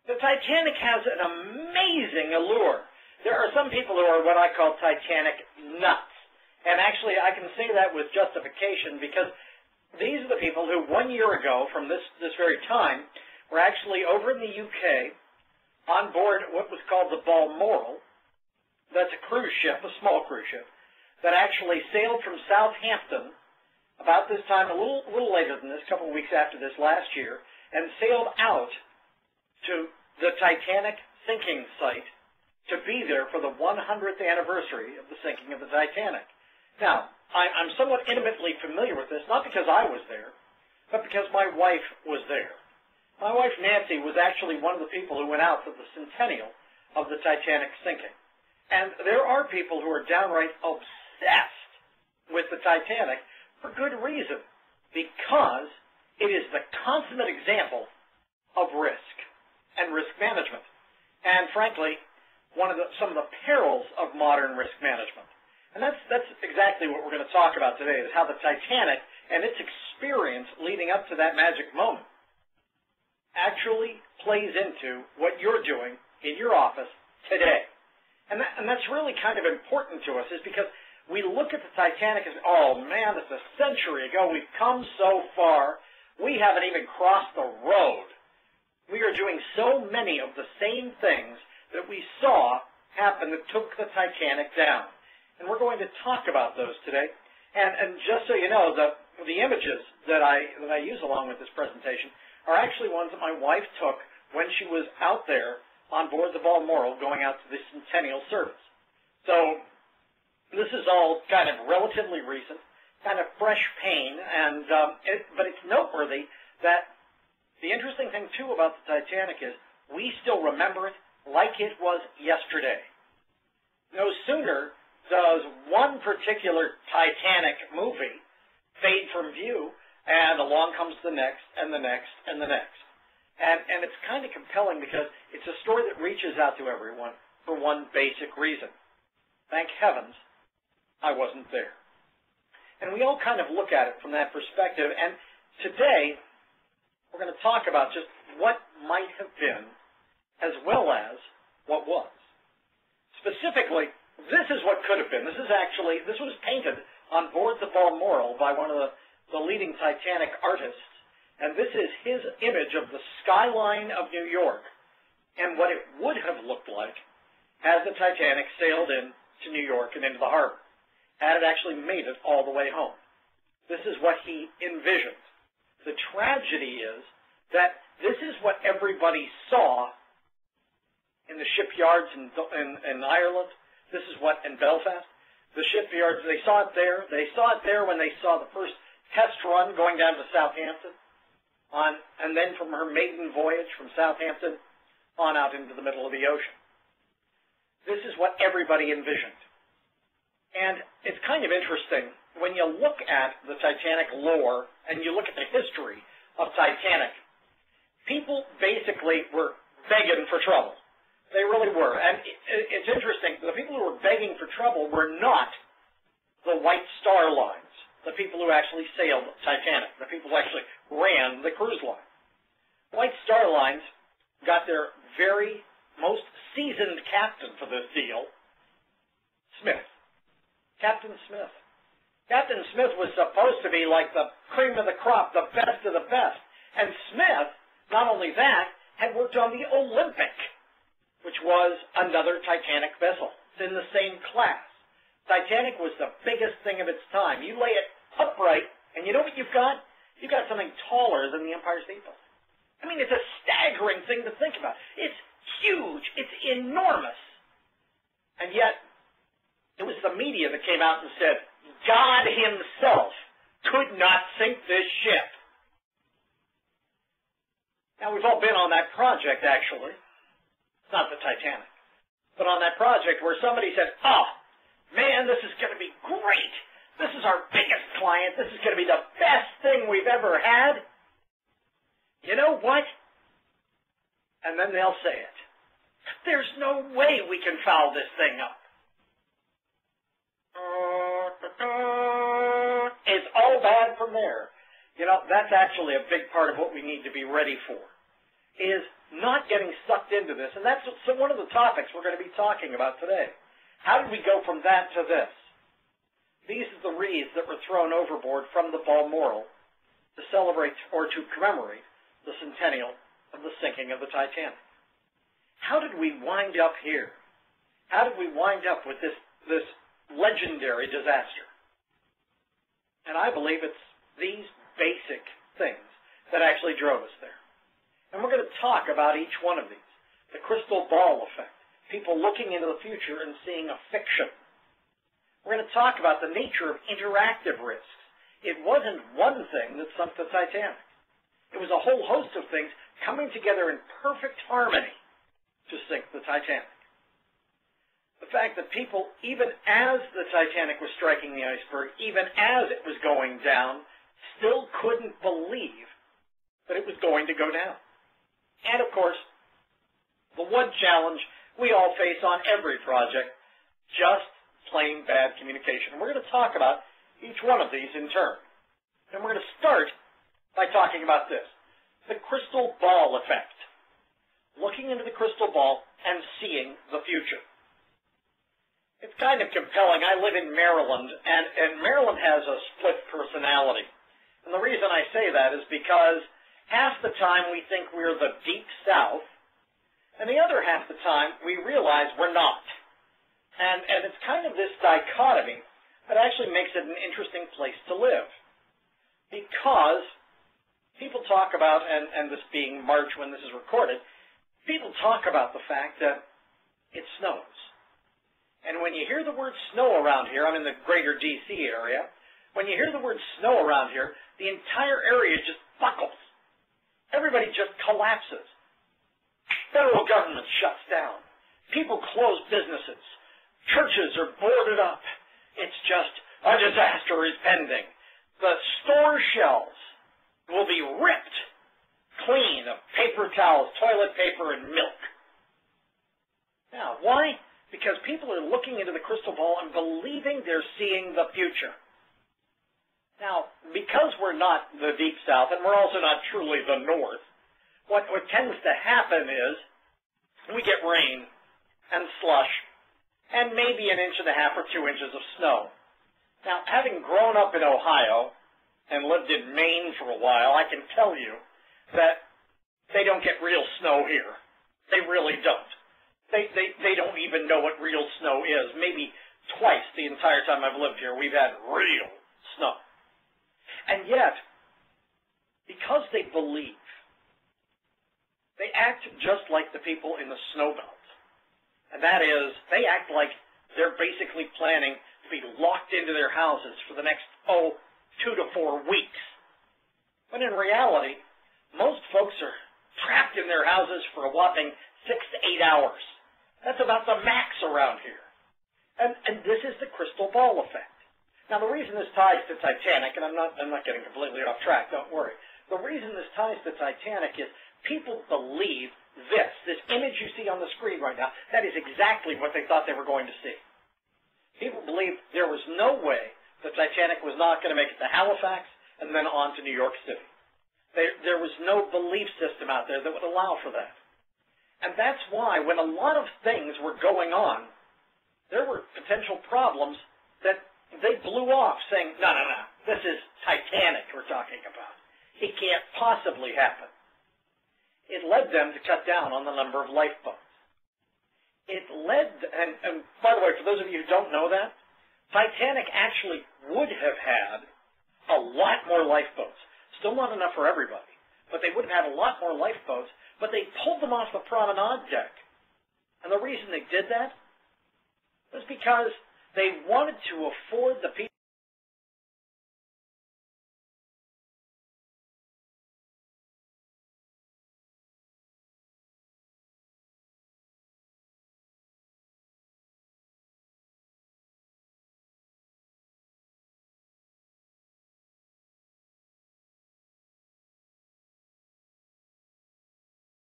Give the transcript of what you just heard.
The Titanic has an amazing allure. There are some people who are what I call Titanic nuts. And actually, I can say that with justification because these are the people who 1 year ago from this very time were actually over in the UK on board what was called the Balmoral. That's a cruise ship, a small cruise ship, that actually sailed from Southampton about this time, a little later than this, a couple of weeks after this last year, and sailed out to the Titanic sinking site to be there for the 100th anniversary of the sinking of the Titanic. Now, I'm somewhat intimately familiar with this, not because I was there, but because my wife was there. My wife, Nancy, was actually one of the people who went out for the centennial of the Titanic sinking. And there are people who are downright obsessed with the Titanic for good reason, because it is the consummate example of risk and risk management. And frankly, some of the perils of modern risk management. And that's exactly what we're going to talk about today, is how the Titanic and its experience leading up to that magic moment actually plays into what you're doing in your office today. And that's really kind of important to us, is because we look at the Titanic as, oh man, it's a century ago, we've come so far, we haven't even crossed the road. We are doing so many of the same things that we saw happen that took the Titanic down. And we're going to talk about those today. And just so you know, the images that I use along with this presentation are actually ones that my wife took when she was out there on board the Balmoral going out to the centennial service. So this is all kind of relatively recent, kind of fresh pain, and but it's noteworthy that the interesting thing, too, about the Titanic is we still remember it like it was yesterday. No sooner does one particular Titanic movie fade from view, and along comes the next, and the next, and the next. And it's kind of compelling because it's a story that reaches out to everyone for one basic reason. Thank heavens I wasn't there. And we all kind of look at it from that perspective. And today we're going to talk about just what might have been as well as what was. Specifically, this is what could have been. This was painted on board the Balmoral by one of the leading Titanic artists. And this is his image of the skyline of New York and what it would have looked like had the Titanic sailed into New York and into the harbor, had it actually made it all the way home. This is what he envisioned. The tragedy is that this is what everybody saw in the shipyards in Ireland. This is what in Belfast. The shipyards, they saw it there. They saw it there when they saw the first test run going down to Southampton, and then from her maiden voyage from Southampton on out into the middle of the ocean. This is what everybody envisioned. And it's kind of interesting when you look at the Titanic lore and you look at the history of Titanic. People basically were begging for trouble. They really were. And it's interesting, the people who were begging for trouble were not the White Star Lines, the people who actually sailed Titanic, the people who actually ran the cruise line. White Star Lines got their very most seasoned captain for this deal, Smith. Captain Smith. Captain Smith was supposed to be like the cream of the crop, the best of the best. And Smith, not only that, had worked on the Olympic, which was another Titanic vessel. It's in the same class. Titanic was the biggest thing of its time. You lay it upright, and you know what you've got? You've got something taller than the Empire State Building. I mean, it's a staggering thing to think about. It's huge. It's enormous. And yet, it was the media that came out and said, God himself could not sink this ship. Now, we've all been on that project, actually. It's not the Titanic. But on that project where somebody said, oh, man, this is going to be great. This is our biggest client. This is going to be the best thing we've ever had. You know what? And then they'll say it. There's no way we can foul this thing up. It's all bad from there. You know, that's actually a big part of what we need to be ready for, is not getting sucked into this, and that's one of the topics we're going to be talking about today. How did we go from that to this? These are the wreaths that were thrown overboard from the Balmoral to celebrate or to commemorate the centennial of the sinking of the Titanic. How did we wind up here? How did we wind up with this legendary disaster? And I believe it's these basic things that actually drove us there. And we're going to talk about each one of these. The crystal ball effect, people looking into the future and seeing a fiction. We're going to talk about the nature of interactive risks. It wasn't one thing that sunk the Titanic. It was a whole host of things coming together in perfect harmony to sink the Titanic. The fact that people, even as the Titanic was striking the iceberg, even as it was going down, still couldn't believe that it was going to go down. And, of course, the one challenge we all face on every project, just plain bad communication. We're going to talk about each one of these in turn. And we're going to start by talking about this, the crystal ball effect. Looking into the crystal ball and seeing the future. It's kind of compelling. I live in Maryland, and Maryland has a split personality. And the reason I say that is because half the time we think we're the deep south, and the other half the time we realize we're not. And it's kind of this dichotomy that actually makes it an interesting place to live. Because people talk about, and this being March when this is recorded, people talk about the fact that it snows. And when you hear the word snow around here, I'm in the greater D.C. area, when you hear the word snow around here, the entire area just buckles. Everybody just collapses. Federal government shuts down. People close businesses. Churches are boarded up. It's just a disaster is pending. The store shelves will be ripped clean of paper towels, toilet paper, and milk. Now, why? Because people are looking into the crystal ball and believing they're seeing the future. Now, because we're not the deep south, and we're also not truly the north, what tends to happen is we get rain and slush and maybe 1.5 inches or 2 inches of snow. Now, having grown up in Ohio and lived in Maine for a while, I can tell you that they don't get real snow here. They really don't. They don't even know what real snow is. Maybe twice the entire time I've lived here, we've had real snow. And yet, because they believe, they act just like the people in the snow belt. And that is, they act like they're basically planning to be locked into their houses for the next, 2 to 4 weeks. But in reality, most folks are trapped in their houses for a whopping 6 to 8 hours. That's about the max around here. And this is the crystal ball effect. Now, the reason this ties to Titanic, and I'm not getting completely off track, don't worry. The reason this ties to Titanic is people believe this image you see on the screen right now, that is exactly what they thought they were going to see. People believe there was no way the Titanic was not going to make it to Halifax and then on to New York City. There was no belief system out there that would allow for that. And that's why when a lot of things were going on, there were potential problems that they blew off saying, no, this is Titanic we're talking about. It can't possibly happen. It led them to cut down on the number of lifeboats. It led, and by the way, for those of you who don't know that, Titanic actually would have had a lot more lifeboats. Still not enough for everybody, but they would have had a lot more lifeboats, but they pulled them off the promenade deck. And the reason they did that was because they wanted to afford the people